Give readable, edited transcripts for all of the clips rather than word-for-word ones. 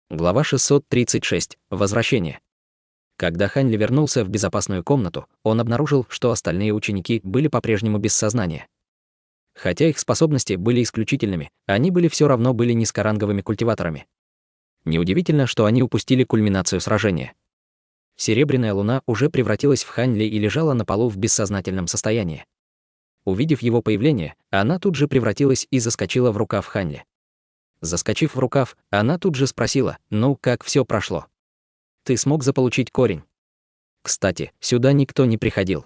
Глава 636. Возвращение. Когда Ханьли вернулся в безопасную комнату, он обнаружил, что остальные ученики были по-прежнему без сознания. Хотя их способности были исключительными, они все равно были низкоранговыми культиваторами. Неудивительно, что они упустили кульминацию сражения. Серебряная луна уже превратилась в Ханьли и лежала на полу в бессознательном состоянии. Увидев его появление, она тут же превратилась и заскочила в рукав Ханьли. Заскочив в рукав, она тут же спросила: «Ну, как все прошло? Ты смог заполучить корень? Кстати, сюда никто не приходил».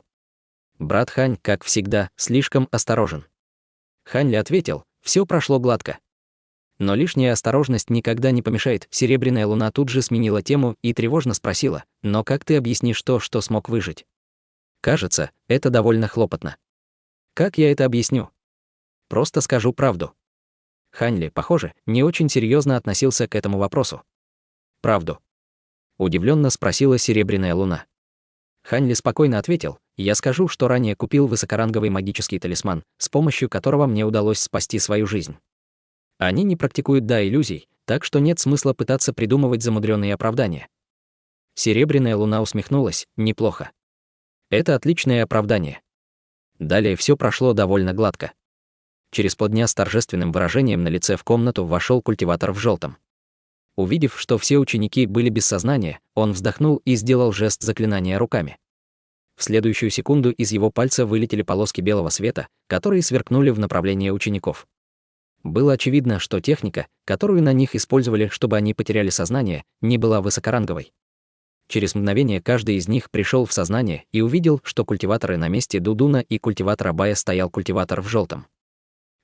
Брат Хань, как всегда, слишком осторожен. Ханьли ответил: «Все прошло гладко». Но лишняя осторожность никогда не помешает. Серебряная луна тут же сменила тему и тревожно спросила: «Но как ты объяснишь то, что смог выжить? Кажется, это довольно хлопотно». «Как я это объясню? Просто скажу правду». Ханьли, похоже, не очень серьезно относился к этому вопросу. «Правду?» — удивленно спросила Серебряная луна. Ханьли спокойно ответил: «Я скажу, что ранее купил высокоранговый магический талисман, с помощью которого мне удалось спасти свою жизнь. Они не практикуют иллюзий, так что нет смысла пытаться придумывать замудренные оправдания». Серебряная луна усмехнулась: «Неплохо. Это отличное оправдание». Далее все прошло довольно гладко. Через полдня с торжественным выражением на лице в комнату вошел культиватор в желтом. Увидев, что все ученики были без сознания, он вздохнул и сделал жест заклинания руками. В следующую секунду из его пальца вылетели полоски белого света, которые сверкнули в направлении учеников. Было очевидно, что техника, которую на них использовали, чтобы они потеряли сознание, не была высокоранговой. Через мгновение каждый из них пришел в сознание и увидел, что культиваторы на месте Дудуна и культиватора Бая стоял культиватор в желтом.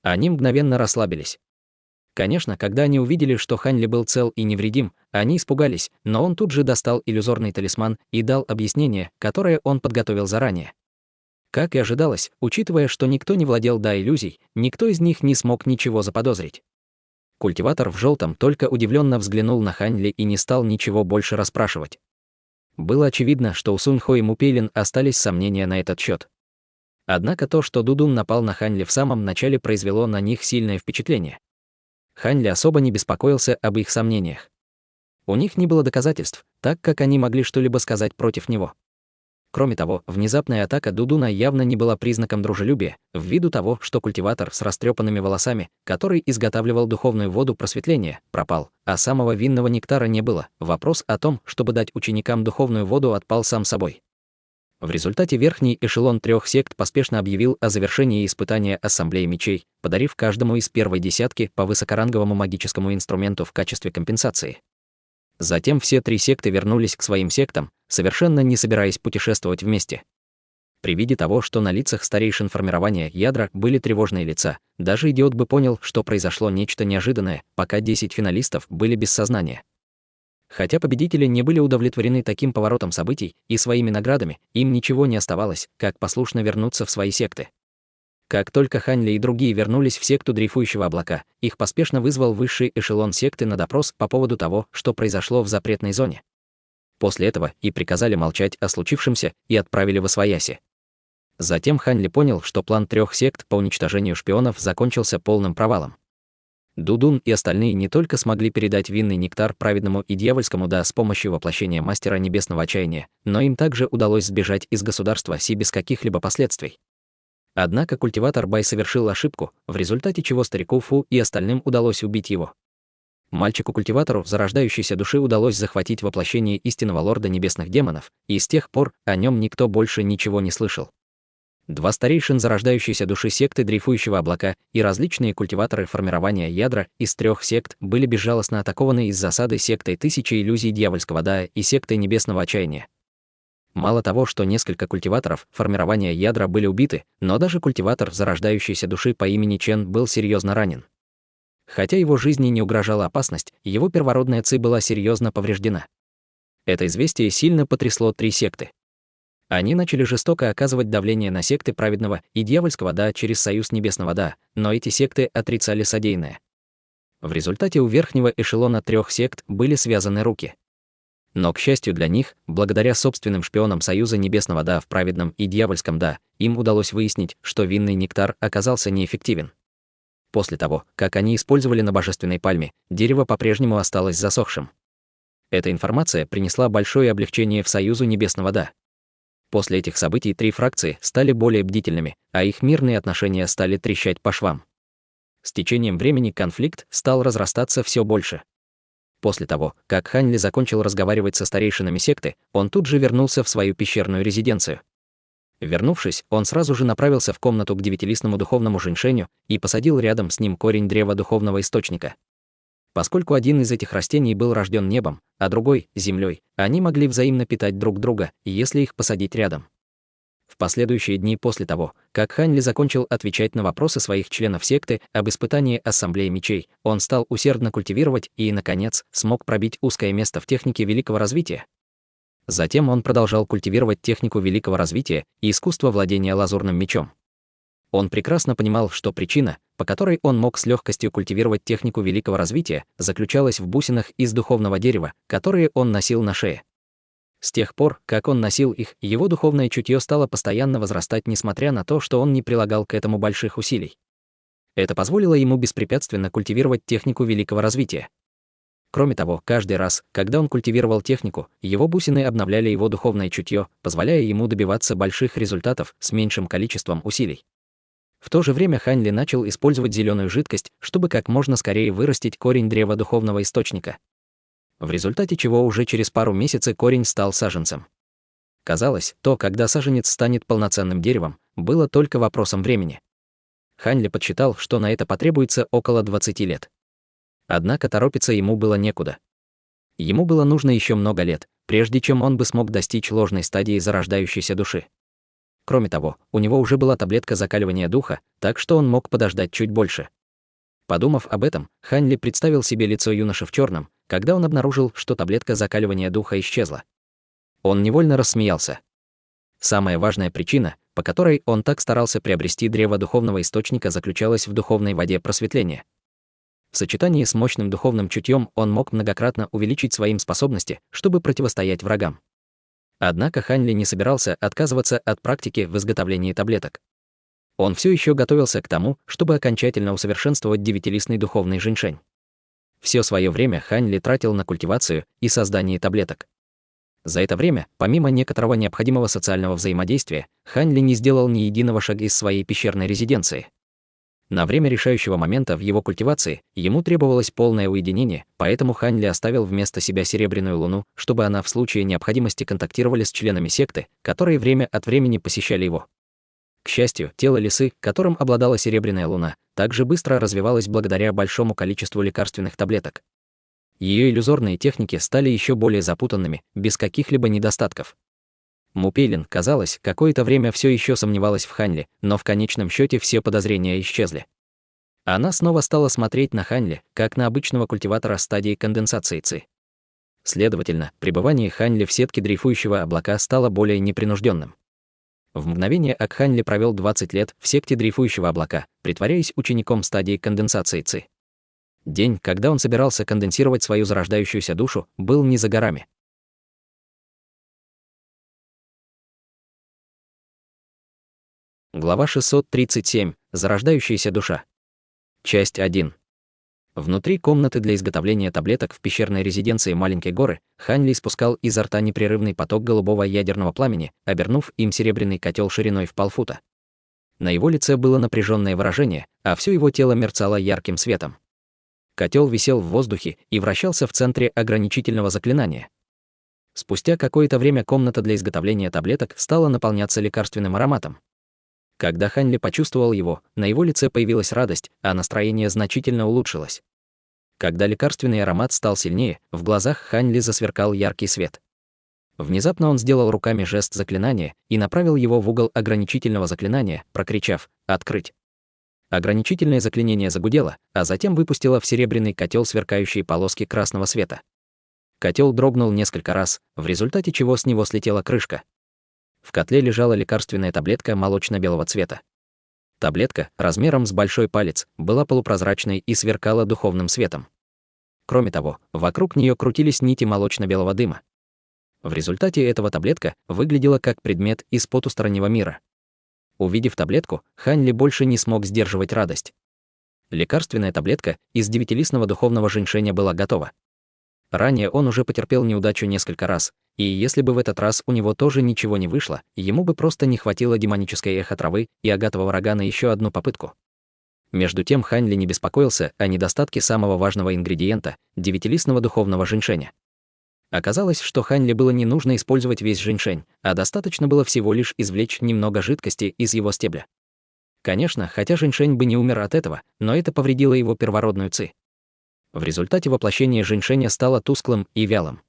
Они мгновенно расслабились. Конечно, когда они увидели, что Ханьли был цел и невредим, они испугались, но он тут же достал иллюзорный талисман и дал объяснение, которое он подготовил заранее. Как и ожидалось, учитывая, что никто не владел иллюзий, никто из них не смог ничего заподозрить. Культиватор в желтом только удивленно взглянул на Ханьли и не стал ничего больше расспрашивать. Было очевидно, что у Суньхо и Мупейлин остались сомнения на этот счет. Однако то, что Дудун напал на Ханьли в самом начале, произвело на них сильное впечатление. Ханьли особо не беспокоился об их сомнениях. У них не было доказательств, так как они могли что-либо сказать против него. Кроме того, внезапная атака Дудуна явно не была признаком дружелюбия, ввиду того, что культиватор с растрепанными волосами, который изготавливал духовную воду просветления, пропал, а самого винного нектара не было. Вопрос о том, чтобы дать ученикам духовную воду, отпал сам собой. В результате верхний эшелон 3 сект поспешно объявил о завершении испытания Ассамблеи мечей, подарив каждому из первой десятки по высокоранговому магическому инструменту в качестве компенсации. Затем все 3 секты вернулись к своим сектам, совершенно не собираясь путешествовать вместе. При виде того, что на лицах старейшин формирования ядра были тревожные лица, даже идиот бы понял, что произошло нечто неожиданное, пока 10 финалистов были без сознания. Хотя победители не были удовлетворены таким поворотом событий и своими наградами, им ничего не оставалось, как послушно вернуться в свои секты. Как только Ханьли и другие вернулись в секту дрейфующего облака, их поспешно вызвал высший эшелон секты на допрос по поводу того, что произошло в запретной зоне. После этого и приказали молчать о случившемся и отправили восвояси. Затем Ханьли понял, что план 3 сект по уничтожению шпионов закончился полным провалом. Дудун и остальные не только смогли передать винный нектар праведному и дьявольскому с помощью воплощения мастера небесного отчаяния, но им также удалось сбежать из государства Си без каких-либо последствий. Однако культиватор Бай совершил ошибку, в результате чего старику Фу и остальным удалось убить его. Мальчику-культиватору зарождающейся души удалось захватить воплощение истинного лорда небесных демонов, и с тех пор о нем никто больше ничего не слышал. 2 старейшин зарождающейся души секты дрейфующего облака и различные культиваторы формирования ядра из 3 сект были безжалостно атакованы из засады сектой Тысячи иллюзий дьявольского Дая и сектой небесного отчаяния. Мало того, что несколько культиваторов формирования ядра были убиты, но даже культиватор зарождающейся души по имени Чен был серьезно ранен. Хотя его жизни не угрожала опасность, его первородная ци была серьезно повреждена. Это известие сильно потрясло 3 секты. Они начали жестоко оказывать давление на секты праведного и дьявольского через союз небесного но эти секты отрицали содеянное. В результате у верхнего эшелона 3 сект были связаны руки. Но, к счастью для них, благодаря собственным шпионам союза небесного в праведном и дьявольском им удалось выяснить, что винный нектар оказался неэффективен. После того, как они использовали на божественной пальме, дерево по-прежнему осталось засохшим. Эта информация принесла большое облегчение в Союзу Небесного Да. После этих событий 3 фракции стали более бдительными, а их мирные отношения стали трещать по швам. С течением времени конфликт стал разрастаться все больше. После того, как Хань Ли закончил разговаривать со старейшинами секты, он тут же вернулся в свою пещерную резиденцию. Вернувшись, он сразу же направился в комнату к девятилистному духовному женьшеню и посадил рядом с ним корень древа духовного источника. Поскольку один из этих растений был рожден небом, а другой — землей, они могли взаимно питать друг друга, если их посадить рядом. В последующие дни после того, как Хань Ли закончил отвечать на вопросы своих членов секты об испытании Ассамблеи Мечей, он стал усердно культивировать и, наконец, смог пробить узкое место в технике великого развития. Затем он продолжал культивировать технику великого развития и искусство владения лазурным мечом. Он прекрасно понимал, что причина, по которой он мог с легкостью культивировать технику великого развития, заключалась в бусинах из духовного дерева, которые он носил на шее. С тех пор, как он носил их, его духовное чутье стало постоянно возрастать, несмотря на то, что он не прилагал к этому больших усилий. Это позволило ему беспрепятственно культивировать технику великого развития. Кроме того, каждый раз, когда он культивировал технику, его бусины обновляли его духовное чутье, позволяя ему добиваться больших результатов с меньшим количеством усилий. В то же время Хань Ли начал использовать зеленую жидкость, чтобы как можно скорее вырастить корень древа духовного источника. В результате чего уже через пару месяцев корень стал саженцем. Казалось, то, когда саженец станет полноценным деревом, было только вопросом времени. Хань Ли подсчитал, что на это потребуется около 20 лет. Однако торопиться ему было некуда. Ему было нужно еще много лет, прежде чем он бы смог достичь ложной стадии зарождающейся души. Кроме того, у него уже была таблетка закаливания духа, так что он мог подождать чуть больше. Подумав об этом, Хань Ли представил себе лицо юноши в черном, когда он обнаружил, что таблетка закаливания духа исчезла. Он невольно рассмеялся. Самая важная причина, по которой он так старался приобрести древо духовного источника, заключалась в духовной воде просветления. В сочетании с мощным духовным чутьем он мог многократно увеличить свои способности, чтобы противостоять врагам. Однако Хань Ли не собирался отказываться от практики в изготовлении таблеток. Он все еще готовился к тому, чтобы окончательно усовершенствовать девятилистный духовный женьшень. Все свое время Хань Ли тратил на культивацию и создание таблеток. За это время, помимо некоторого необходимого социального взаимодействия, Хань Ли не сделал ни единого шага из своей пещерной резиденции. На время решающего момента в его культивации ему требовалось полное уединение, поэтому Хань Ли оставил вместо себя Серебряную Луну, чтобы она в случае необходимости контактировала с членами секты, которые время от времени посещали его. К счастью, тело лисы, которым обладала Серебряная Луна, также быстро развивалось благодаря большому количеству лекарственных таблеток. Ее иллюзорные техники стали еще более запутанными, без каких-либо недостатков. Мупейлин, казалось, какое-то время все еще сомневалась в Хань Ли, но в конечном счете все подозрения исчезли. Она снова стала смотреть на Хань Ли, как на обычного культиватора стадии конденсации ЦИ. Следовательно, пребывание Хань Ли в сетке дрейфующего облака стало более непринужденным. В мгновение Хань Ли провел 20 лет в секте дрейфующего облака, притворяясь учеником стадии конденсации ЦИ. День, когда он собирался конденсировать свою зарождающуюся душу, был не за горами. Глава 637. Зарождающаяся душа. Часть 1. Внутри комнаты для изготовления таблеток в пещерной резиденции Маленькой горы Хань Ли спускал изо рта непрерывный поток голубого ядерного пламени, обернув им серебряный котел шириной в полфута. На его лице было напряженное выражение, а все его тело мерцало ярким светом. Котел висел в воздухе и вращался в центре ограничительного заклинания. Спустя какое-то время комната для изготовления таблеток стала наполняться лекарственным ароматом. Когда Хань Ли почувствовал его, на его лице появилась радость, а настроение значительно улучшилось. Когда лекарственный аромат стал сильнее, в глазах Хань Ли засверкал яркий свет. Внезапно он сделал руками жест заклинания и направил его в угол ограничительного заклинания, прокричав «Открыть!». Ограничительное заклинение загудело, а затем выпустило в серебряный котел сверкающие полоски красного света. Котел дрогнул несколько раз, в результате чего с него слетела крышка. В котле лежала лекарственная таблетка молочно-белого цвета. Таблетка, размером с большой палец, была полупрозрачной и сверкала духовным светом. Кроме того, вокруг нее крутились нити молочно-белого дыма. В результате этого таблетка выглядела как предмет из потустороннего мира. Увидев таблетку, Хань Ли больше не смог сдерживать радость. Лекарственная таблетка из девятилистного духовного женьшеня была готова. Ранее он уже потерпел неудачу несколько раз, и если бы в этот раз у него тоже ничего не вышло, ему бы просто не хватило демонической эхо-травы и агатового рога на еще одну попытку. Между тем Хань Ли не беспокоился о недостатке самого важного ингредиента – девятилистного духовного женьшеня. Оказалось, что Хань Ли было не нужно использовать весь женьшень, а достаточно было всего лишь извлечь немного жидкости из его стебля. Конечно, хотя женьшень бы не умер от этого, но это повредило его первородную ци. В результате воплощение женьшеня стало тусклым и вялым.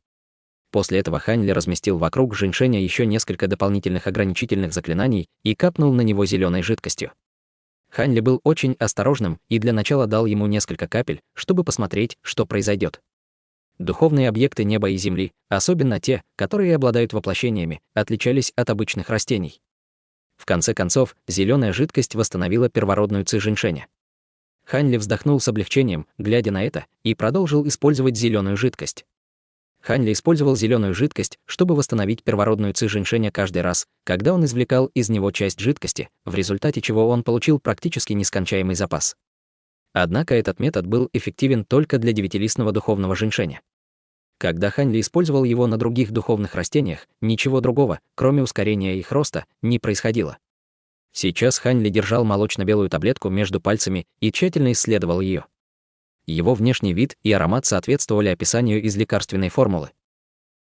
После этого Хань Ли разместил вокруг женьшеня еще несколько дополнительных ограничительных заклинаний и капнул на него зеленой жидкостью. Хань Ли был очень осторожным и для начала дал ему несколько капель, чтобы посмотреть, что произойдет. Духовные объекты неба и земли, особенно те, которые обладают воплощениями, отличались от обычных растений. В конце концов, зеленая жидкость восстановила первородную ци женьшеня. Хань Ли вздохнул с облегчением, глядя на это, и продолжил использовать зеленую жидкость. Хань Ли использовал зеленую жидкость, чтобы восстановить первородную ци женьшеня каждый раз, когда он извлекал из него часть жидкости, в результате чего он получил практически нескончаемый запас. Однако этот метод был эффективен только для девятилистного духовного женьшеня. Когда Хань Ли использовал его на других духовных растениях, ничего другого, кроме ускорения их роста, не происходило. Сейчас Хань Ли держал молочно-белую таблетку между пальцами и тщательно исследовал ее. Его внешний вид и аромат соответствовали описанию из лекарственной формулы.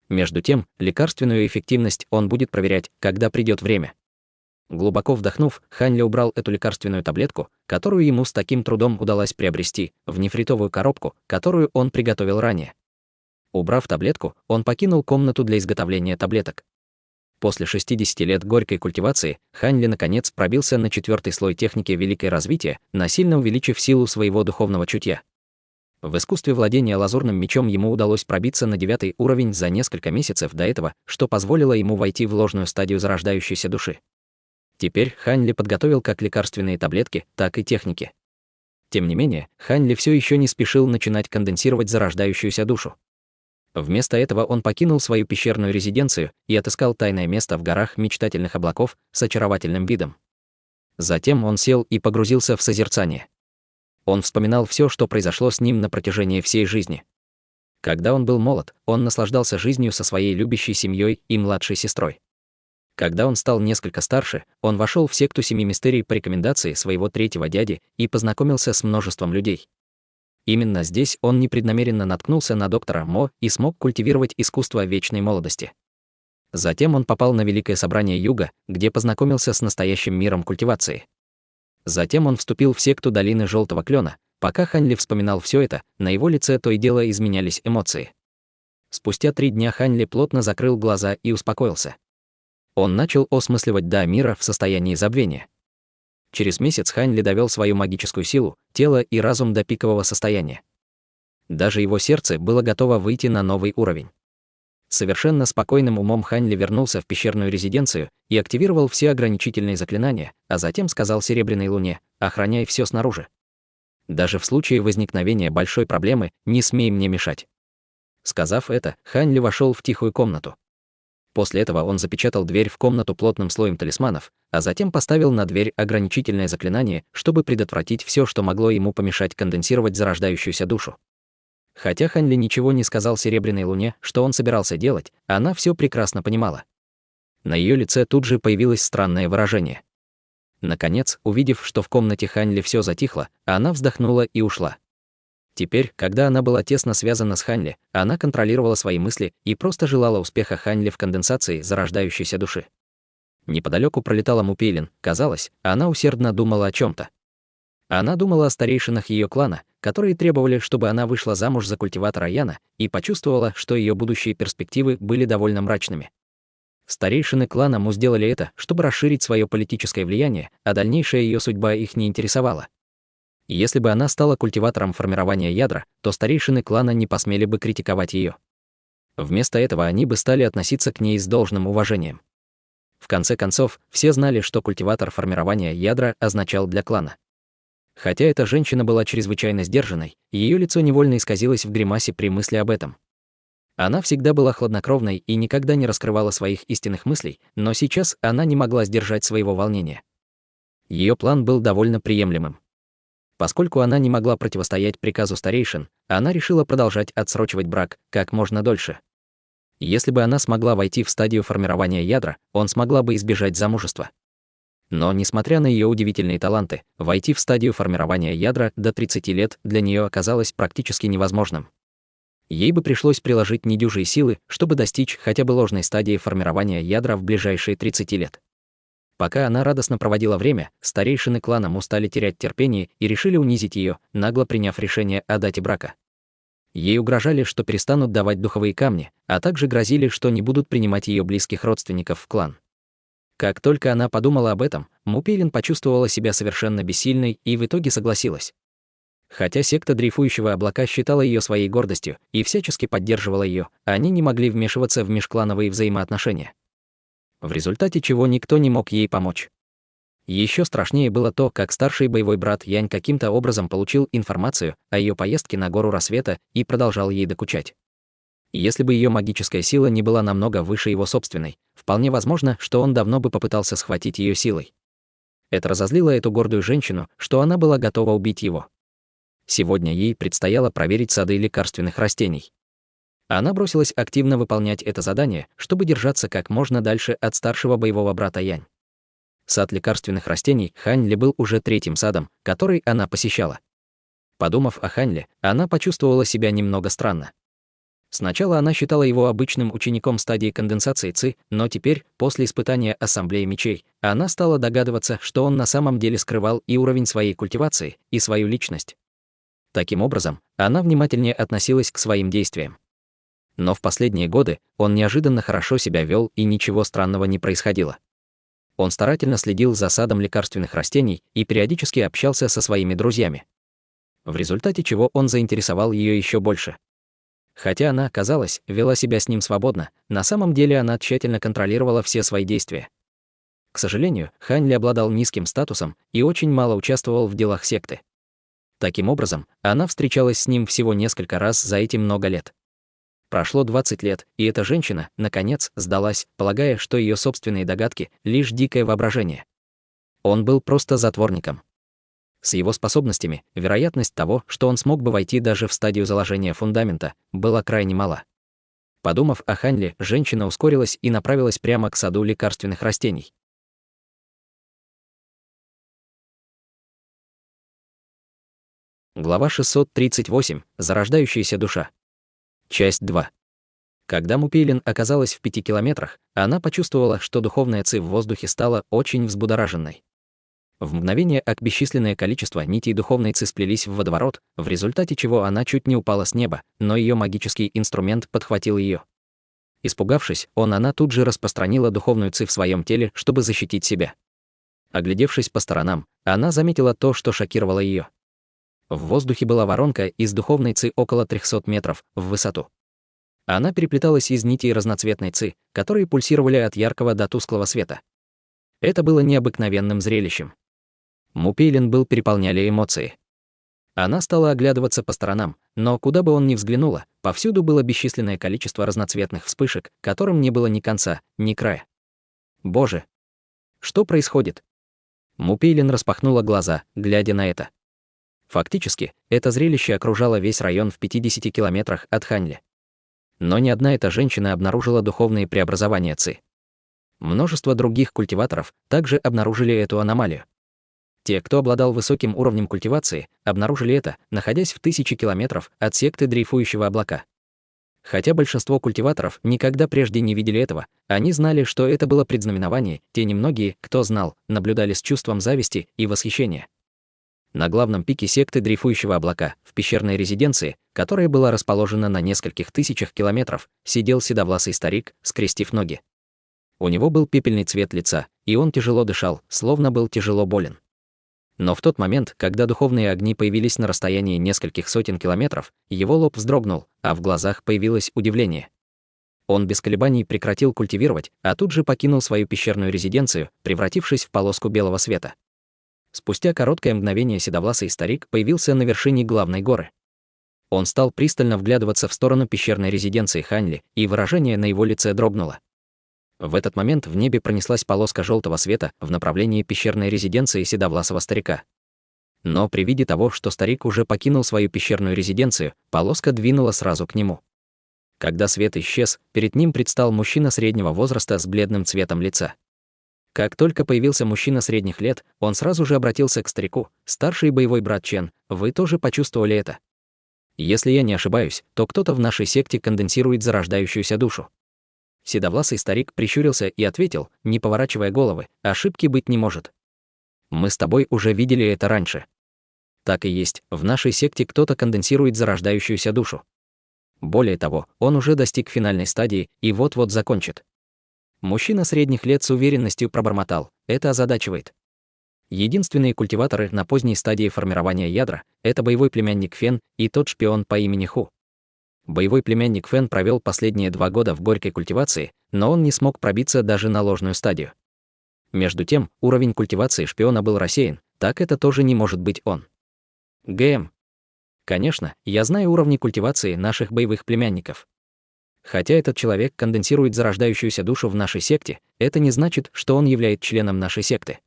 Между тем, лекарственную эффективность он будет проверять, когда придет время. Глубоко вдохнув, Хань Ли убрал эту лекарственную таблетку, которую ему с таким трудом удалось приобрести, в нефритовую коробку, которую он приготовил ранее. Убрав таблетку, он покинул комнату для изготовления таблеток. После 60 лет горькой культивации Хань Ли наконец пробился на 4-й слой техники великой развития, насильно увеличив силу своего духовного чутья. В искусстве владения лазурным мечом ему удалось пробиться на 9-й уровень за несколько месяцев до этого, что позволило ему войти в ложную стадию зарождающейся души. Теперь Хань Ли подготовил как лекарственные таблетки, так и техники. Тем не менее, Хань Ли все еще не спешил начинать конденсировать зарождающуюся душу. Вместо этого он покинул свою пещерную резиденцию и отыскал тайное место в горах мечтательных облаков с очаровательным видом. Затем он сел и погрузился в созерцание. Он вспоминал все, что произошло с ним на протяжении всей жизни. Когда он был молод, он наслаждался жизнью со своей любящей семьей и младшей сестрой. Когда он стал несколько старше, он вошел в секту Семи Мистерий по рекомендации своего третьего дяди и познакомился с множеством людей. Именно здесь он непреднамеренно наткнулся на доктора Мо и смог культивировать искусство вечной молодости. Затем он попал на Великое собрание Юга, где познакомился с настоящим миром культивации. Затем он вступил в секту Долины Желтого Клена. Пока Хань Ли вспоминал все это, на его лице то и дело изменялись эмоции. Спустя 3 дня Хань Ли плотно закрыл глаза и успокоился. Он начал осмысливать Да мира в состоянии забвения. Через месяц Хань Ли довел свою магическую силу, тело и разум до пикового состояния. Даже его сердце было готово выйти на новый уровень. Совершенно спокойным умом Хань Ли вернулся в пещерную резиденцию и активировал все ограничительные заклинания, а затем сказал Серебряной Луне: «Охраняй все снаружи. Даже в случае возникновения большой проблемы не смей мне мешать». Сказав это, Хань Ли вошел в тихую комнату. После этого он запечатал дверь в комнату плотным слоем талисманов, а затем поставил на дверь ограничительное заклинание, чтобы предотвратить все, что могло ему помешать конденсировать зарождающуюся душу. Хотя Хань Ли ничего не сказал Серебряной Луне, что он собирался делать, она все прекрасно понимала. На ее лице тут же появилось странное выражение. Наконец, увидев, что в комнате Хань Ли все затихло, она вздохнула и ушла. Теперь, когда она была тесно связана с Хань Ли, она контролировала свои мысли и просто желала успеха Хань Ли в конденсации зарождающейся души. Неподалеку пролетала Мупейлин, казалось, она усердно думала о чем-то. Она думала о старейшинах ее клана, которые требовали, чтобы она вышла замуж за культиватора Яна, и почувствовала, что ее будущие перспективы были довольно мрачными. Старейшины клана Му сделали это, чтобы расширить свое политическое влияние, а дальнейшая ее судьба их не интересовала. Если бы она стала культиватором формирования ядра, то старейшины клана не посмели бы критиковать ее. Вместо этого они бы стали относиться к ней с должным уважением. В конце концов, все знали, что культиватор формирования ядра означал для клана. Хотя эта женщина была чрезвычайно сдержанной, ее лицо невольно исказилось в гримасе при мысли об этом. Она всегда была хладнокровной и никогда не раскрывала своих истинных мыслей, но сейчас она не могла сдержать своего волнения. Ее план был довольно приемлемым. Поскольку она не могла противостоять приказу старейшин, она решила продолжать отсрочивать брак как можно дольше. Если бы она смогла войти в стадию формирования ядра, он смогла бы избежать замужества. Но, несмотря на ее удивительные таланты, войти в стадию формирования ядра до 30 лет для нее оказалось практически невозможным. Ей бы пришлось приложить недюжие силы, чтобы достичь хотя бы ложной стадии формирования ядра в ближайшие 30 лет. Пока она радостно проводила время, старейшины клана Му стали терять терпение и решили унизить ее, нагло приняв решение о дате брака. Ей угрожали, что перестанут давать духовые камни, а также грозили, что не будут принимать ее близких родственников в клан. Как только она подумала об этом, Му Пейлин почувствовала себя совершенно бессильной и в итоге согласилась. Хотя секта дрейфующего облака считала ее своей гордостью и всячески поддерживала ее, они не могли вмешиваться в межклановые взаимоотношения. В результате чего никто не мог ей помочь. Еще страшнее было то, как старший боевой брат Янь каким-то образом получил информацию о ее поездке на гору рассвета и продолжал ей докучать. Если бы ее магическая сила не была намного выше его собственной, вполне возможно, что он давно бы попытался схватить ее силой. Это разозлило эту гордую женщину, что она была готова убить его. Сегодня ей предстояло проверить сады лекарственных растений. Она бросилась активно выполнять это задание, чтобы держаться как можно дальше от старшего боевого брата Янь. Сад лекарственных растений Ханьле был уже третьим садом, который она посещала. Подумав о Ханьле, она почувствовала себя немного странно. Сначала она считала его обычным учеником стадии конденсации Ци, но теперь, после испытания Ассамблеи мечей, она стала догадываться, что он на самом деле скрывал и уровень своей культивации, и свою личность. Таким образом, она внимательнее относилась к своим действиям. Но в последние годы он неожиданно хорошо себя вел, и ничего странного не происходило. Он старательно следил за садом лекарственных растений и периодически общался со своими друзьями. В результате чего он заинтересовал ее еще больше. Хотя она, казалось, вела себя с ним свободно, на самом деле она тщательно контролировала все свои действия. К сожалению, Ханьли обладал низким статусом и очень мало участвовал в делах секты. Таким образом, она встречалась с ним всего несколько раз за эти много лет. Прошло 20 лет, и эта женщина, наконец, сдалась, полагая, что ее собственные догадки — лишь дикое воображение. Он был просто затворником. С его способностями, вероятность того, что он смог бы войти даже в стадию заложения фундамента, была крайне мала. Подумав о Ханьле, женщина ускорилась и направилась прямо к саду лекарственных растений. Глава 638. Зарождающаяся душа. Часть 2. Когда Му Пейлин оказалась в 5 километрах, она почувствовала, что духовная ци в воздухе стала очень взбудораженной. В мгновение бесчисленное количество нитей духовной ци сплелись в водоворот, в результате чего она чуть не упала с неба, но ее магический инструмент подхватил ее. Испугавшись, она тут же распространила духовную ци в своем теле, чтобы защитить себя. Оглядевшись по сторонам, она заметила то, что шокировало ее. В воздухе была воронка из духовной ци около 300 метров в высоту. Она переплеталась из нитей разноцветной ци, которые пульсировали от яркого до тусклого света. Это было необыкновенным зрелищем. Му Пейлин переполняли эмоции. Она стала оглядываться по сторонам, но куда бы он ни взглянула, повсюду было бесчисленное количество разноцветных вспышек, которым не было ни конца, ни края. Боже! Что происходит? Му Пейлин распахнула глаза, глядя на это. Фактически, это зрелище окружало весь район в 50 километрах от Ханьли. Но ни одна эта женщина обнаружила духовные преобразования ци. Множество других культиваторов также обнаружили эту аномалию. Те, кто обладал высоким уровнем культивации, обнаружили это, находясь в 1000 километров от секты дрейфующего облака. Хотя большинство культиваторов никогда прежде не видели этого, они знали, что это было предзнаменование, те немногие, кто знал, наблюдали с чувством зависти и восхищения. На главном пике секты дрейфующего облака, в пещерной резиденции, которая была расположена на нескольких тысячах километров, сидел седовласый старик, скрестив ноги. У него был пепельный цвет лица, и он тяжело дышал, словно был тяжело болен. Но в тот момент, когда духовные огни появились на расстоянии нескольких сотен километров, его лоб вздрогнул, а в глазах появилось удивление. Он без колебаний прекратил культивировать, а тут же покинул свою пещерную резиденцию, превратившись в полоску белого света. Спустя короткое мгновение седовласый старик появился на вершине главной горы. Он стал пристально вглядываться в сторону пещерной резиденции Ханьли, и выражение на его лице дрогнуло. В этот момент в небе пронеслась полоска желтого света в направлении пещерной резиденции седовласого старика. Но при виде того, что старик уже покинул свою пещерную резиденцию, полоска двинула сразу к нему. Когда свет исчез, перед ним предстал мужчина среднего возраста с бледным цветом лица. Как только появился мужчина средних лет, он сразу же обратился к старику: «Старший боевой брат Чен, вы тоже почувствовали это? Если я не ошибаюсь, то кто-то в нашей секте конденсирует зарождающуюся душу». Седовласый старик прищурился и ответил, не поворачивая головы: «Ошибки быть не может. Мы с тобой уже видели это раньше». Так и есть, в нашей секте кто-то конденсирует зарождающуюся душу. Более того, он уже достиг финальной стадии и вот-вот закончит. Мужчина средних лет с уверенностью пробормотал: «Это озадачивает». Единственные культиваторы на поздней стадии формирования ядра — это боевой племянник Фен и тот шпион по имени Ху. Боевой племянник Фен провел последние 2 года в горькой культивации, но он не смог пробиться даже на ложную стадию. Между тем, уровень культивации шпиона был рассеян, так это тоже не может быть он. ГМ. Конечно, я знаю уровни культивации наших боевых племянников. Хотя этот человек конденсирует зарождающуюся душу в нашей секте, это не значит, что он является членом нашей секты.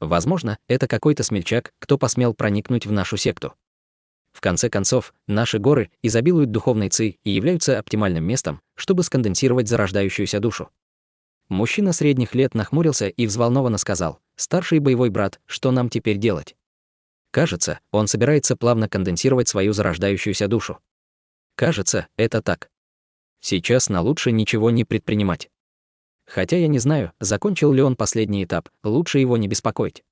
Возможно, это какой-то смельчак, кто посмел проникнуть в нашу секту. В конце концов, наши горы изобилуют духовной ци и являются оптимальным местом, чтобы сконденсировать зарождающуюся душу. Мужчина средних лет нахмурился и взволнованно сказал: «Старший боевой брат, что нам теперь делать?» Кажется, он собирается плавно конденсировать свою зарождающуюся душу. Кажется, это так. Сейчас на лучше ничего не предпринимать. Хотя я не знаю, закончил ли он последний этап, лучше его не беспокоить.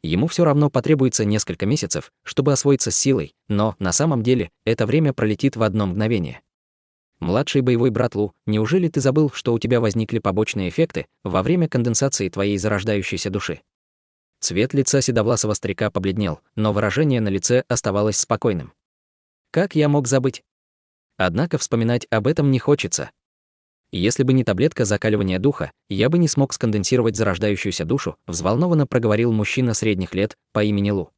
Ему все равно потребуется несколько месяцев, чтобы освоиться с силой, но на самом деле это время пролетит в одно мгновение. Младший боевой брат Лу, неужели ты забыл, что у тебя возникли побочные эффекты во время конденсации твоей зарождающейся души? Цвет лица седовласого старика побледнел, но выражение на лице оставалось спокойным. Как я мог забыть? Однако вспоминать об этом не хочется. Если бы не таблетка закаливания духа, я бы не смог сконденсировать зарождающуюся душу, взволнованно проговорил мужчина средних лет по имени Лу.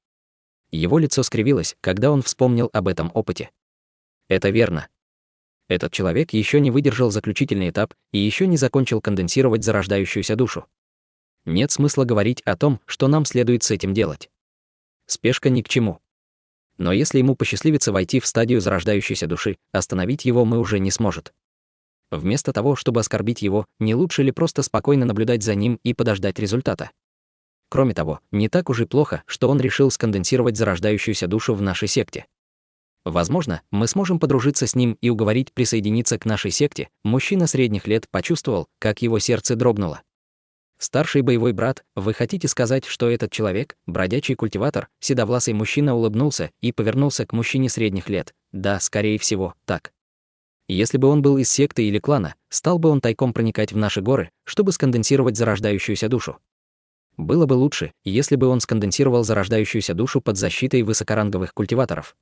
Его лицо скривилось, когда он вспомнил об этом опыте. Это верно. Этот человек еще не выдержал заключительный этап и еще не закончил конденсировать зарождающуюся душу. Нет смысла говорить о том, что нам следует с этим делать. Спешка ни к чему. Но если ему посчастливится войти в стадию зарождающейся души, остановить его мы уже не сможет. Вместо того, чтобы оскорбить его, не лучше ли просто спокойно наблюдать за ним и подождать результата? Кроме того, не так уж и плохо, что он решил сконденсировать зарождающуюся душу в нашей секте. Возможно, мы сможем подружиться с ним и уговорить присоединиться к нашей секте. Мужчина средних лет почувствовал, как его сердце дрогнуло. Старший боевой брат, вы хотите сказать, что этот человек, бродячий культиватор? Седовласый мужчина улыбнулся и повернулся к мужчине средних лет. Да, скорее всего, так. Если бы он был из секты или клана, стал бы он тайком проникать в наши горы, чтобы сконденсировать зарождающуюся душу. Было бы лучше, если бы он сконденсировал зарождающуюся душу под защитой высокоранговых культиваторов.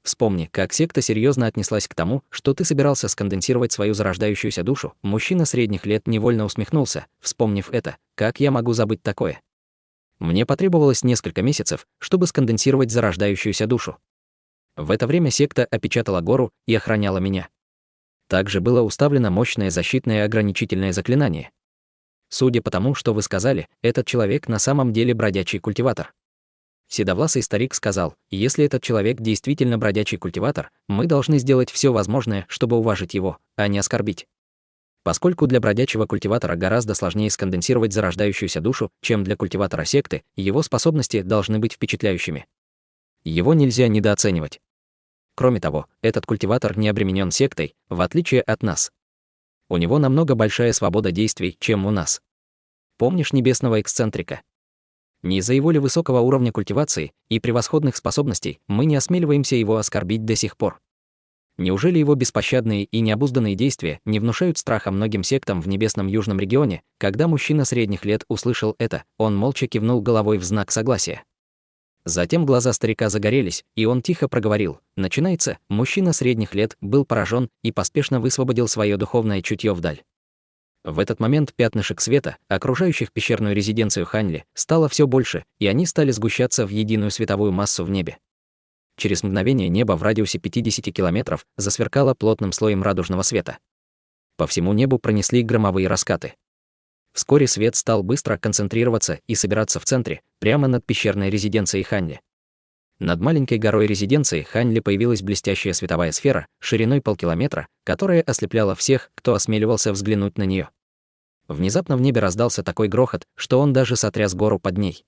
Вспомни, как секта серьезно отнеслась к тому, что ты собирался сконденсировать свою зарождающуюся душу. Мужчина средних лет невольно усмехнулся, вспомнив это. Как я могу забыть такое? Мне потребовалось несколько месяцев, чтобы сконденсировать зарождающуюся душу. В это время секта опечатала гору и охраняла меня. Также было уставлено мощное защитное ограничительное заклинание. Судя по тому, что вы сказали, этот человек на самом деле бродячий культиватор. Седовласый старик сказал: если этот человек действительно бродячий культиватор, мы должны сделать все возможное, чтобы уважить его, а не оскорбить. Поскольку для бродячего культиватора гораздо сложнее сконденсировать зарождающуюся душу, чем для культиватора секты, его способности должны быть впечатляющими. Его нельзя недооценивать. Кроме того, этот культиватор не обременен сектой, в отличие от нас. У него намного большая свобода действий, чем у нас. Помнишь небесного эксцентрика? Не из-за его ли высокого уровня культивации и превосходных способностей мы не осмеливаемся его оскорбить до сих пор? Неужели его беспощадные и необузданные действия не внушают страха многим сектам в небесном южном регионе? Когда мужчина средних лет услышал это, он молча кивнул головой в знак согласия. Затем глаза старика загорелись, и он тихо проговорил: «Начинается». Мужчина средних лет был поражен и поспешно высвободил свое духовное чутье вдаль. В этот момент пятнышек света, окружающих пещерную резиденцию Ханьли, стало все больше, и они стали сгущаться в единую световую массу в небе. Через мгновение небо в радиусе 50 километров засверкало плотным слоем радужного света. По всему небу пронесли громовые раскаты. Вскоре свет стал быстро концентрироваться и собираться в центре, прямо над пещерной резиденцией Ханьли. Над маленькой горой резиденции Ханьли появилась блестящая световая сфера шириной полкилометра, которая ослепляла всех, кто осмеливался взглянуть на нее. Внезапно в небе раздался такой грохот, что он даже сотряс гору под ней.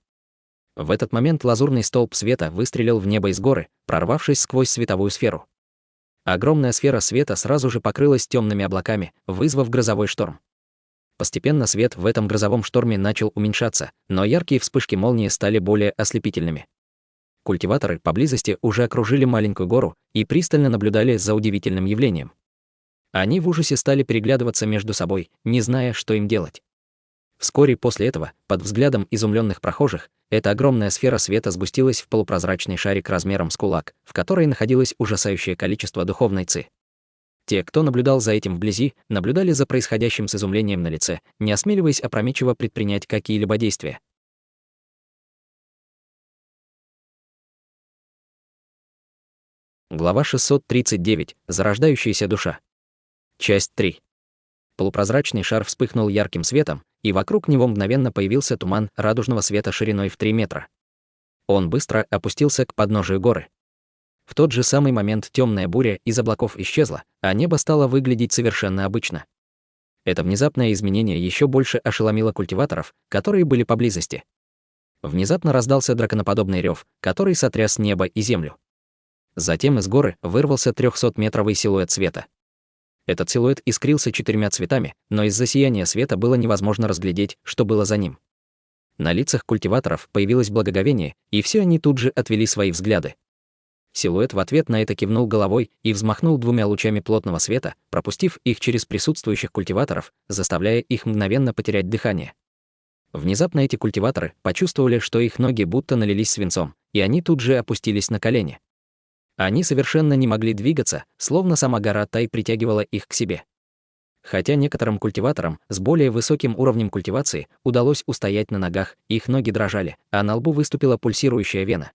В этот момент лазурный столб света выстрелил в небо из горы, прорвавшись сквозь световую сферу. Огромная сфера света сразу же покрылась темными облаками, вызвав грозовой шторм. Постепенно свет в этом грозовом шторме начал уменьшаться, но яркие вспышки молнии стали более ослепительными. Культиваторы поблизости уже окружили маленькую гору и пристально наблюдали за удивительным явлением. Они в ужасе стали переглядываться между собой, не зная, что им делать. Вскоре после этого, под взглядом изумленных прохожих, эта огромная сфера света сгустилась в полупрозрачный шарик размером с кулак, в которой находилось ужасающее количество духовной ци. Те, кто наблюдал за этим вблизи, наблюдали за происходящим с изумлением на лице, не осмеливаясь опрометчиво предпринять какие-либо действия. Глава 639. Зарождающаяся душа. Часть 3. Полупрозрачный шар вспыхнул ярким светом, и вокруг него мгновенно появился туман радужного света шириной в 3 метра. Он быстро опустился к подножию горы. В тот же самый момент темная буря из облаков исчезла, а небо стало выглядеть совершенно обычно. Это внезапное изменение еще больше ошеломило культиваторов, которые были поблизости. Внезапно раздался драконоподобный рев, который сотряс небо и землю. Затем из горы вырвался 300-метровый силуэт света. Этот силуэт искрился 4 цветами, но из-за сияния света было невозможно разглядеть, что было за ним. На лицах культиваторов появилось благоговение, и все они тут же отвели свои взгляды. Силуэт в ответ на это кивнул головой и взмахнул 2 лучами плотного света, пропустив их через присутствующих культиваторов, заставляя их мгновенно потерять дыхание. Внезапно эти культиваторы почувствовали, что их ноги будто налились свинцом, и они тут же опустились на колени. Они совершенно не могли двигаться, словно сама гора Тай притягивала их к себе. Хотя некоторым культиваторам с более высоким уровнем культивации удалось устоять на ногах, их ноги дрожали, а на лбу выступила пульсирующая вена.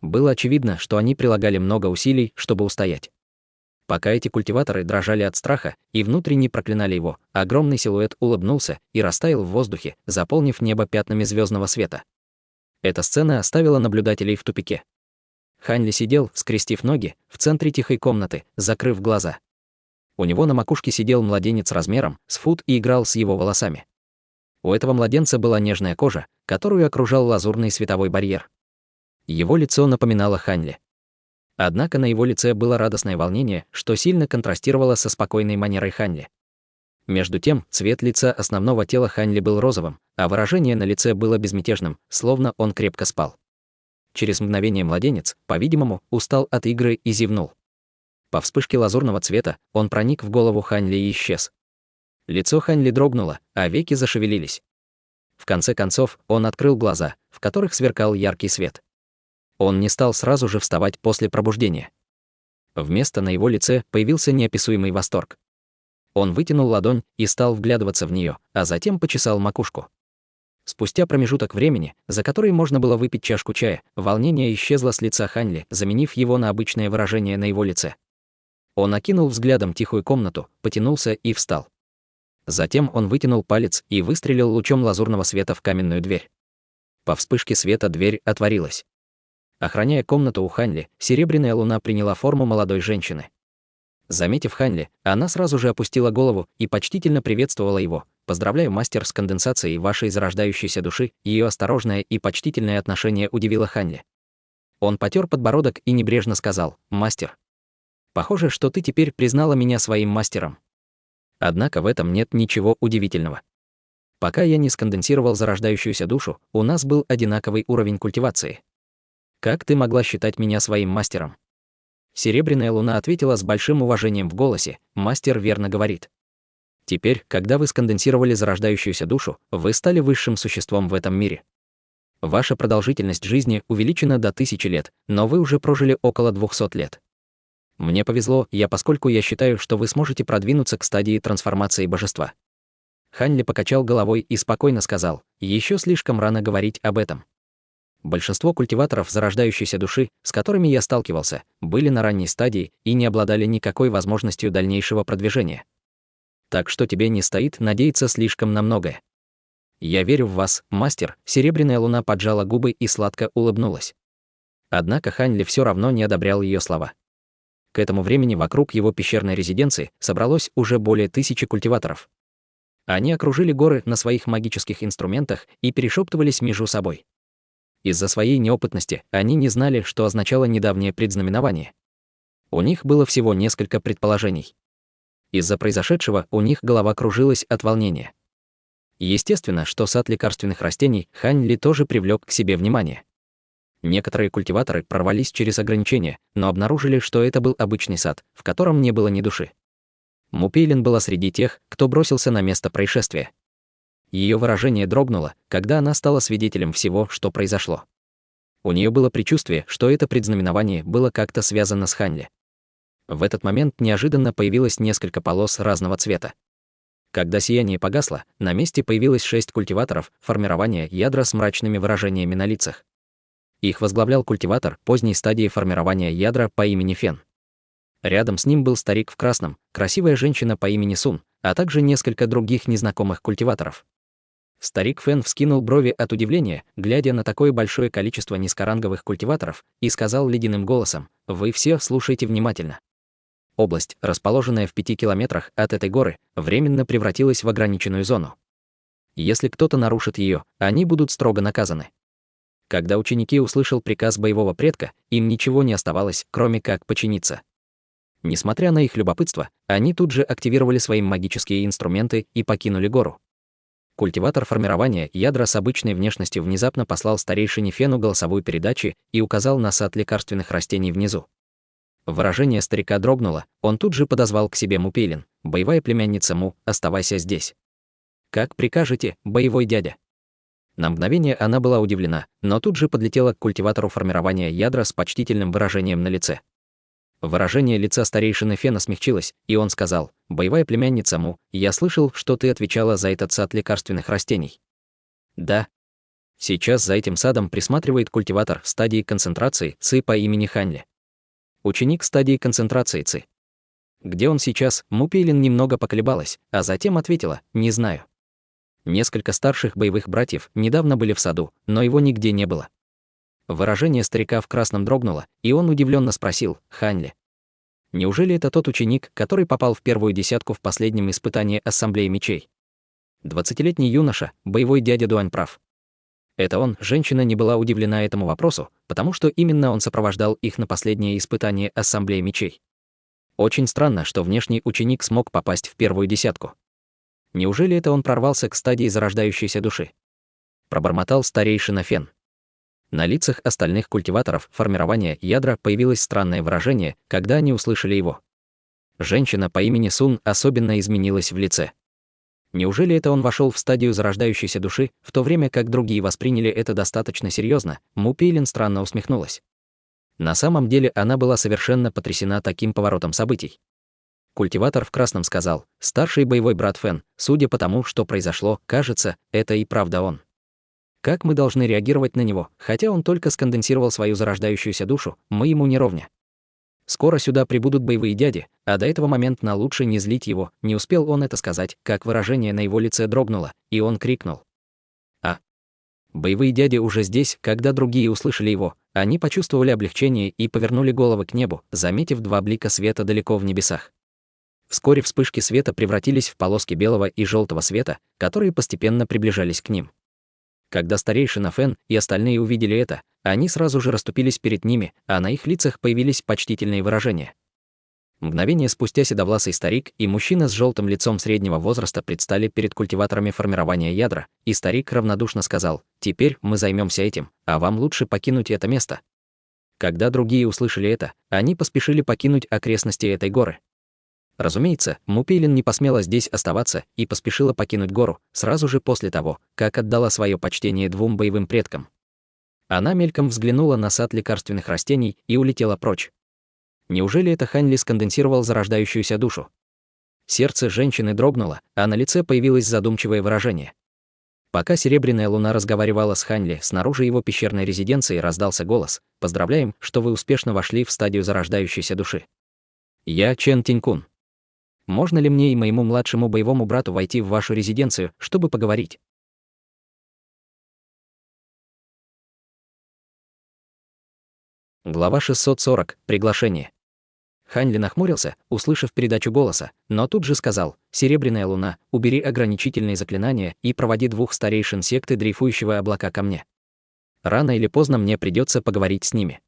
Было очевидно, что они прилагали много усилий, чтобы устоять. Пока эти культиваторы дрожали от страха и внутренне проклинали его, огромный силуэт улыбнулся и растаял в воздухе, заполнив небо пятнами звездного света. Эта сцена оставила наблюдателей в тупике. Ханьли сидел, скрестив ноги, в центре тихой комнаты, закрыв глаза. У него на макушке сидел младенец размером с фут и играл с его волосами. У этого младенца была нежная кожа, которую окружал лазурный световой барьер. Его лицо напоминало Ханьли. Однако на его лице было радостное волнение, что сильно контрастировало со спокойной манерой Ханьли. Между тем, цвет лица основного тела Ханьли был розовым, а выражение на лице было безмятежным, словно он крепко спал. Через мгновение младенец, по-видимому, устал от игры и зевнул. По вспышке лазурного цвета он проник в голову Ханьли и исчез. Лицо Ханьли дрогнуло, а веки зашевелились. В конце концов, он открыл глаза, в которых сверкал яркий свет. Он не стал сразу же вставать после пробуждения. Вместо на его лице появился неописуемый восторг. Он вытянул ладонь и стал вглядываться в нее, а затем почесал макушку. Спустя промежуток времени, за который можно было выпить чашку чая, волнение исчезло с лица Ханьли, заменив его на обычное выражение на его лице. Он окинул взглядом тихую комнату, потянулся и встал. Затем он вытянул палец и выстрелил лучом лазурного света в каменную дверь. По вспышке света дверь отворилась. Охраняя комнату у Ханьли, серебряная луна приняла форму молодой женщины. Заметив Ханьли, она сразу же опустила голову и почтительно приветствовала его. «Поздравляю, мастер, с конденсацией вашей зарождающейся души». Ее осторожное и почтительное отношение удивило Ханьли. Он потер подбородок и небрежно сказал: «Мастер, похоже, что ты теперь признала меня своим мастером». Однако в этом нет ничего удивительного. Пока я не сконденсировал зарождающуюся душу, у нас был одинаковый уровень культивации. Как ты могла считать меня своим мастером? Серебряная луна ответила с большим уважением в голосе: «Мастер верно говорит. Теперь, когда вы сконденсировали зарождающуюся душу, вы стали высшим существом в этом мире. Ваша продолжительность жизни увеличена до 1000 лет, но вы уже прожили около 200 лет. Мне повезло, поскольку я считаю, что вы сможете продвинуться к стадии трансформации божества». Ханьли покачал головой и спокойно сказал: «Еще слишком рано говорить об этом. Большинство культиваторов зарождающейся души, с которыми я сталкивался, были на ранней стадии и не обладали никакой возможностью дальнейшего продвижения. Так что тебе не стоит надеяться слишком на многое. Я верю в вас, мастер». Серебряная луна поджала губы и сладко улыбнулась. Однако Хань Ли все равно не одобрял ее слова. К этому времени вокруг его пещерной резиденции собралось уже более 1000 культиваторов. Они окружили горы на своих магических инструментах и перешептывались между собой. Из-за своей неопытности они не знали, что означало недавнее предзнаменование. У них было всего несколько предположений. Из-за произошедшего у них голова кружилась от волнения. Естественно, что сад лекарственных растений Хань Ли тоже привлек к себе внимание. Некоторые культиваторы прорвались через ограничения, но обнаружили, что это был обычный сад, в котором не было ни души. Му Пейлин была среди тех, кто бросился на место происшествия. Ее выражение дрогнуло, когда она стала свидетелем всего, что произошло. У нее было предчувствие, что это предзнаменование было как-то связано с Хань Ли. В этот момент неожиданно появилось несколько полос разного цвета. Когда сияние погасло, на месте появилось 6 культиваторов формирования ядра с мрачными выражениями на лицах. Их возглавлял культиватор поздней стадии формирования ядра по имени Фен. Рядом с ним был старик в красном, красивая женщина по имени Сун, а также несколько других незнакомых культиваторов. Старик Фен вскинул брови от удивления, глядя на такое большое количество низкоранговых культиваторов, и сказал ледяным голосом: «Вы все слушайте внимательно». Область, расположенная в 5 километрах от этой горы, временно превратилась в ограниченную зону. Если кто-то нарушит ее, они будут строго наказаны. Когда ученики услышал приказ боевого предка, им ничего не оставалось, кроме как подчиниться. Несмотря на их любопытство, они тут же активировали свои магические инструменты и покинули гору. Культиватор формирования ядра с обычной внешностью внезапно послал старейшине Фену голосовую передачу и указал на сад лекарственных растений внизу. Выражение старика дрогнуло, он тут же подозвал к себе Му Пейлин: «Боевая племянница Му, оставайся здесь». «Как прикажете, боевой дядя». На мгновение она была удивлена, но тут же подлетела к культиватору формирования ядра с почтительным выражением на лице. Выражение лица старейшины Фена смягчилось, и он сказал: «Боевая племянница Му, я слышал, что ты отвечала за этот сад лекарственных растений». «Да». Сейчас за этим садом присматривает культиватор стадии концентрации Ци по имени Хань Ли. Ученик стадии концентрации Ци. Где он сейчас? Му Пейлин немного поколебалась, а затем ответила: «Не знаю». Несколько старших боевых братьев недавно были в саду, но его нигде не было. Выражение старика в красном дрогнуло, и он удивленно спросил: «Хань Ли? Неужели это тот ученик, который попал в первую десятку в последнем испытании Ассамблеи мечей?» 20-летний юноша, боевой дядя Дуань прав. Это он, женщина не была удивлена этому вопросу, потому что именно он сопровождал их на последнее испытание Ассамблеи мечей. Очень странно, что внешний ученик смог попасть в первую десятку. Неужели это он прорвался к стадии зарождающейся души? Пробормотал старейшина Фен. На лицах остальных культиваторов формирования ядра появилось странное выражение, когда они услышали его. Женщина по имени Сун особенно изменилась в лице. Неужели это он вошел в стадию зарождающейся души, в то время как другие восприняли это достаточно серьезно? Му Пейлин странно усмехнулась. На самом деле она была совершенно потрясена таким поворотом событий. Культиватор в красном сказал: «Старший боевой брат Фен, судя по тому, что произошло, кажется, это и правда он. Как мы должны реагировать на него, хотя он только сконденсировал свою зарождающуюся душу, мы ему не ровня. Скоро сюда прибудут боевые дяди, а до этого момента лучше не злить его». Не успел он это сказать, как выражение на его лице дрогнуло, и он крикнул: «А!» Боевые дяди уже здесь. Когда другие услышали его, они почувствовали облегчение и повернули головы к небу, заметив 2 блика света далеко в небесах. Вскоре вспышки света превратились в полоски белого и желтого света, которые постепенно приближались к ним. Когда старейшина Фен и остальные увидели это, они сразу же расступились перед ними, а на их лицах появились почтительные выражения. Мгновение спустя седовласый старик и мужчина с желтым лицом среднего возраста предстали перед культиваторами формирования ядра, и старик равнодушно сказал: «Теперь мы займемся этим, а вам лучше покинуть это место». Когда другие услышали это, они поспешили покинуть окрестности этой горы. Разумеется, Му Пейлин не посмела здесь оставаться и поспешила покинуть гору сразу же после того, как отдала свое почтение 2 боевым предкам. Она мельком взглянула на сад лекарственных растений и улетела прочь. Неужели это Хань Ли сконденсировал зарождающуюся душу? Сердце женщины дрогнуло, а на лице появилось задумчивое выражение. Пока Серебряная Луна разговаривала с Хань Ли, снаружи его пещерной резиденции раздался голос: «Поздравляем, что вы успешно вошли в стадию зарождающейся души. Я Чен Тинькун. Можно ли мне и моему младшему боевому брату войти в вашу резиденцию, чтобы поговорить?» Глава 640. Приглашение. Хань нахмурился, услышав передачу голоса, но тут же сказал: «Серебряная луна, убери ограничительные заклинания и проводи двух старейшин секты дрейфующего облака ко мне. Рано или поздно мне придется поговорить с ними.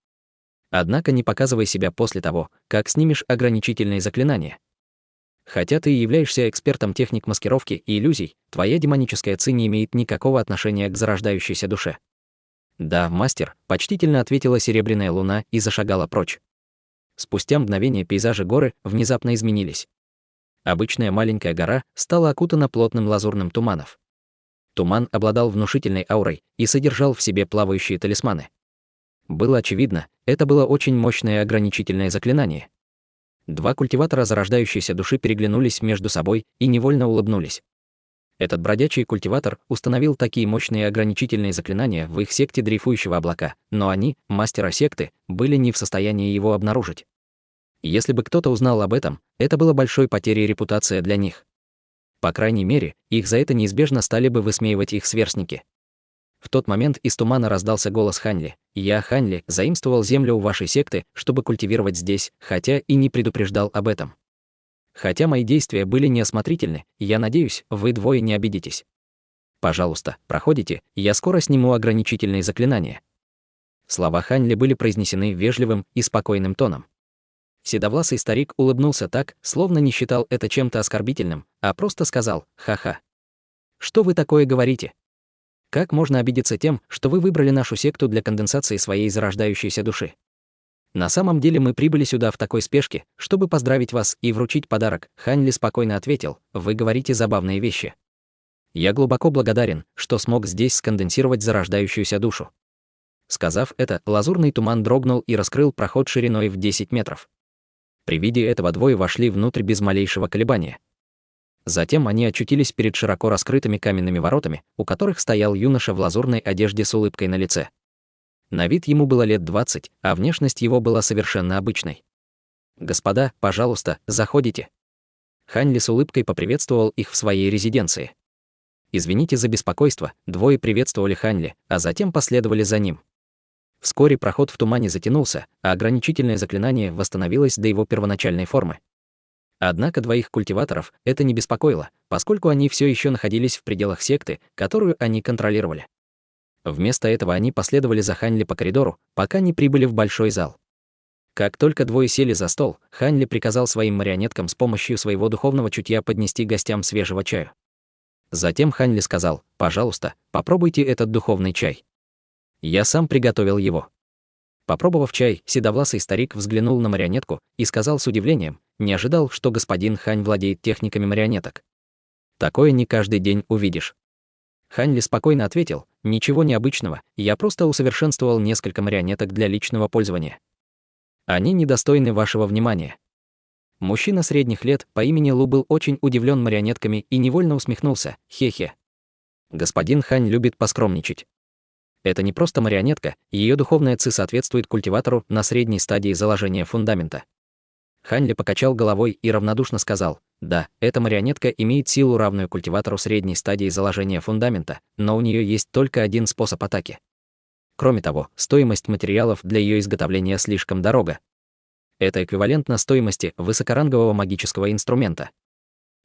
Однако не показывай себя после того, как снимешь ограничительные заклинания. Хотя ты и являешься экспертом техник маскировки и иллюзий, твоя демоническая ци не имеет никакого отношения к зарождающейся душе». «Да, мастер», — почтительно ответила Серебряная луна и зашагала прочь. Спустя мгновение пейзажи горы внезапно изменились. Обычная маленькая гора стала окутана плотным лазурным туманом. Туман обладал внушительной аурой и содержал в себе плавающие талисманы. Было очевидно, это было очень мощное ограничительное заклинание. Два культиватора зарождающейся души переглянулись между собой и невольно улыбнулись. Этот бродячий культиватор установил такие мощные ограничительные заклинания в их секте дрейфующего облака, но они, мастера секты, были не в состоянии его обнаружить. Если бы кто-то узнал об этом, это было большой потерей репутации для них. По крайней мере, их за это неизбежно стали бы высмеивать их сверстники. В тот момент из тумана раздался голос Ханьли: «Я, Ханьли, заимствовал землю у вашей секты, чтобы культивировать здесь, хотя и не предупреждал об этом. Хотя мои действия были неосмотрительны, я надеюсь, вы двое не обидитесь. Пожалуйста, проходите, я скоро сниму ограничительные заклинания». Слова Ханьли были произнесены вежливым и спокойным тоном. Седовласый старик улыбнулся так, словно не считал это чем-то оскорбительным, а просто сказал: «Ха-ха. Что вы такое говорите? Как можно обидеться тем, что вы выбрали нашу секту для конденсации своей зарождающейся души? На самом деле мы прибыли сюда в такой спешке, чтобы поздравить вас и вручить подарок». Ханьли спокойно ответил: «Вы говорите забавные вещи. Я глубоко благодарен, что смог здесь сконденсировать зарождающуюся душу». Сказав это, лазурный туман дрогнул и раскрыл проход шириной в 10 метров. При виде этого двое вошли внутрь без малейшего колебания. Затем они очутились перед широко раскрытыми каменными воротами, у которых стоял юноша в лазурной одежде с улыбкой на лице. На вид ему было лет 20, а внешность его была совершенно обычной. «Господа, пожалуйста, заходите». Ханьли с улыбкой поприветствовал их в своей резиденции. «Извините за беспокойство», двое приветствовали Ханьли, а затем последовали за ним. Вскоре проход в тумане затянулся, а ограничительное заклинание восстановилось до его первоначальной формы. Однако двоих культиваторов это не беспокоило, поскольку они все еще находились в пределах секты, которую они контролировали. Вместо этого они последовали за Ханьли по коридору, пока не прибыли в большой зал. Как только двое сели за стол, Ханьли приказал своим марионеткам с помощью своего духовного чутья поднести гостям свежего чаю. Затем Ханьли сказал: «Пожалуйста, попробуйте этот духовный чай. Я сам приготовил его». Попробовав чай, седовласый старик взглянул на марионетку и сказал с удивлением: «Не ожидал, что господин Хань владеет техниками марионеток. Такое не каждый день увидишь». Ханьли спокойно ответил: «Ничего необычного, я просто усовершенствовал несколько марионеток для личного пользования. Они недостойны вашего внимания». Мужчина средних лет по имени Лу был очень удивлен марионетками и невольно усмехнулся: «Хе-хе. Господин Хань любит поскромничать. Это не просто марионетка, ее духовная ци соответствует культиватору на средней стадии заложения фундамента». Ханьли покачал головой и равнодушно сказал: «Да, эта марионетка имеет силу, равную культиватору средней стадии заложения фундамента, но у нее есть только один способ атаки. Кроме того, стоимость материалов для ее изготовления слишком дорога. Это эквивалентно стоимости высокорангового магического инструмента.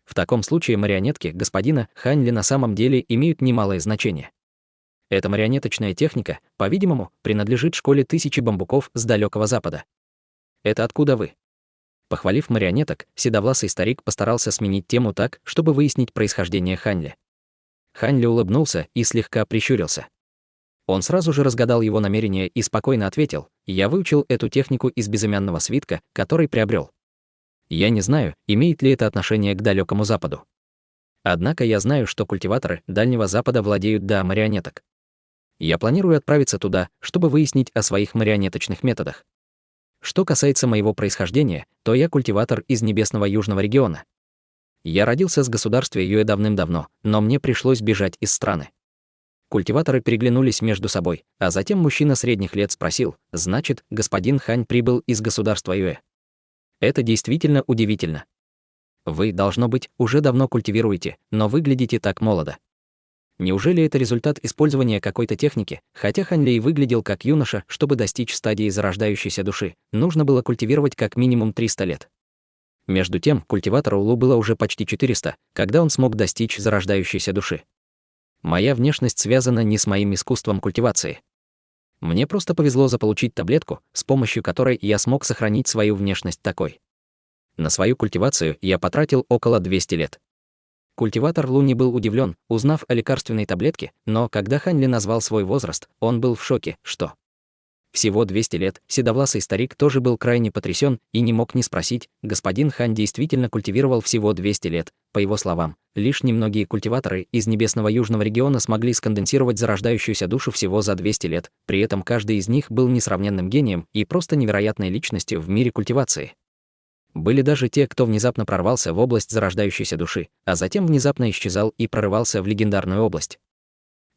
В таком случае марионетки господина Ханьли на самом деле имеют немалое значение. Эта марионеточная техника, по-видимому, принадлежит школе тысячи бамбуков с далекого запада. Это откуда вы?» Похвалив марионеток, седовласый старик постарался сменить тему так, чтобы выяснить происхождение Ханьли. Ханьли улыбнулся и слегка прищурился. Он сразу же разгадал его намерение и спокойно ответил: «Я выучил эту технику из безымянного свитка, который приобрел. Я не знаю, имеет ли это отношение к далекому западу. Однако я знаю, что культиваторы Дальнего Запада владеют марионеток. Я планирую отправиться туда, чтобы выяснить о своих марионеточных методах. Что касается моего происхождения, то я культиватор из небесного южного региона. Я родился с государства Юэ давным-давно, но мне пришлось бежать из страны». Культиваторы переглянулись между собой, а затем мужчина средних лет спросил: «Значит, господин Хань прибыл из государства Юэ? Это действительно удивительно. Вы, должно быть, уже давно культивируете, но выглядите так молодо». Неужели это результат использования какой-то техники? Хотя Хань Ли выглядел как юноша, чтобы достичь стадии зарождающейся души, нужно было культивировать как минимум 300 лет. Между тем, культиватору Лу было уже почти 400, когда он смог достичь зарождающейся души. Моя внешность связана не с моим искусством культивации. Мне просто повезло заполучить таблетку, с помощью которой я смог сохранить свою внешность такой. На свою культивацию я потратил около 200 лет. Культиватор Лу не был удивлен, узнав о лекарственной таблетке, но когда Хань Ли назвал свой возраст, он был в шоке, что всего 200 лет. Седовласый старик тоже был крайне потрясен и не мог не спросить, господин Хань действительно культивировал всего 200 лет. По его словам, лишь немногие культиваторы из небесного южного региона смогли сконденсировать зарождающуюся душу всего за 200 лет, при этом каждый из них был несравненным гением и просто невероятной личностью в мире культивации. Были даже те, кто внезапно прорвался в область зарождающейся души, а затем внезапно исчезал и прорывался в легендарную область.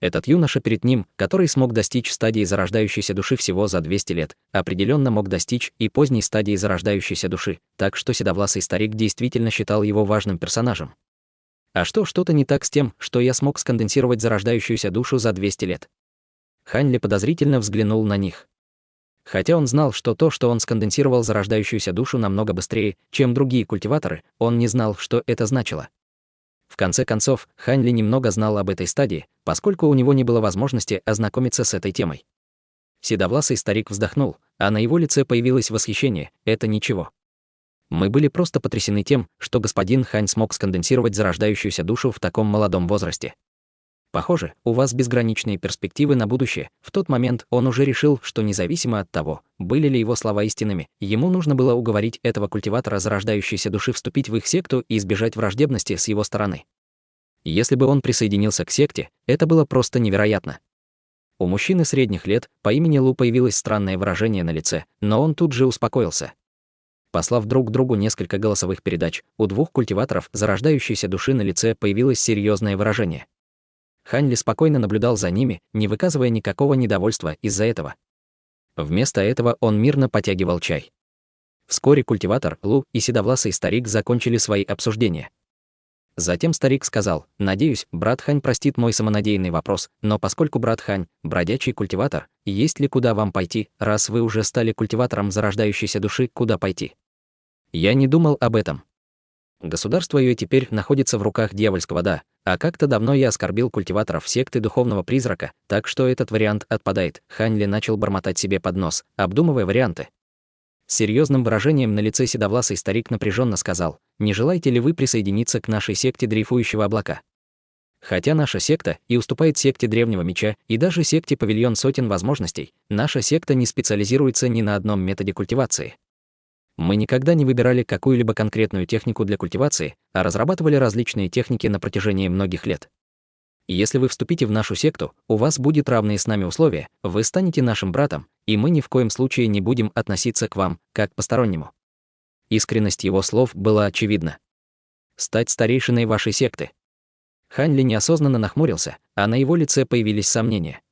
Этот юноша перед ним, который смог достичь стадии зарождающейся души всего за 200 лет, определенно мог достичь и поздней стадии зарождающейся души, так что седовласый старик действительно считал его важным персонажем. А что-то не так с тем, что я смог сконденсировать зарождающуюся душу за 200 лет? Хань Ли подозрительно взглянул на них. Хотя он знал, что то, что он сконденсировал зарождающуюся душу намного быстрее, чем другие культиваторы, он не знал, что это значило. В конце концов, Хань Ли немного знал об этой стадии, поскольку у него не было возможности ознакомиться с этой темой. Седовласый старик вздохнул, а на его лице появилось восхищение. Это ничего. Мы были просто потрясены тем, что господин Хань смог сконденсировать зарождающуюся душу в таком молодом возрасте. Похоже, у вас безграничные перспективы на будущее. В тот момент он уже решил, что независимо от того, были ли его слова истинными, ему нужно было уговорить этого культиватора зарождающейся души вступить в их секту и избежать враждебности с его стороны. Если бы он присоединился к секте, это было просто невероятно. У мужчины средних лет по имени Лу появилось странное выражение на лице, но он тут же успокоился. Послав друг другу несколько голосовых передач, у двух культиваторов зарождающейся души на лице появилось серьезное выражение. Хань Ли спокойно наблюдал за ними, не выказывая никакого недовольства из-за этого. Вместо этого он мирно потягивал чай. Вскоре культиватор Лу и седовласый старик закончили свои обсуждения. Затем старик сказал: «Надеюсь, брат Хань простит мой самонадеянный вопрос, но поскольку брат Хань – бродячий культиватор, есть ли куда вам пойти, раз вы уже стали культиватором зарождающейся души, куда пойти?» Я не думал об этом. Государство ее теперь находится в руках дьявольского «да», а как-то давно я оскорбил культиваторов секты духовного призрака, так что этот вариант отпадает. Хань Ли начал бормотать себе под нос, обдумывая варианты. С серьезным выражением на лице седовласый старик напряженно сказал: «Не желаете ли вы присоединиться к нашей секте дрейфующего облака? Хотя наша секта и уступает секте древнего меча, и даже секте павильон сотен возможностей, наша секта не специализируется ни на одном методе культивации. Мы никогда не выбирали какую-либо конкретную технику для культивации, а разрабатывали различные техники на протяжении многих лет. Если вы вступите в нашу секту, у вас будут равные с нами условия, вы станете нашим братом, и мы ни в коем случае не будем относиться к вам, как к постороннему». Искренность его слов была очевидна. «Стать старейшиной вашей секты». Хань Ли неосознанно нахмурился, а на его лице появились сомнения.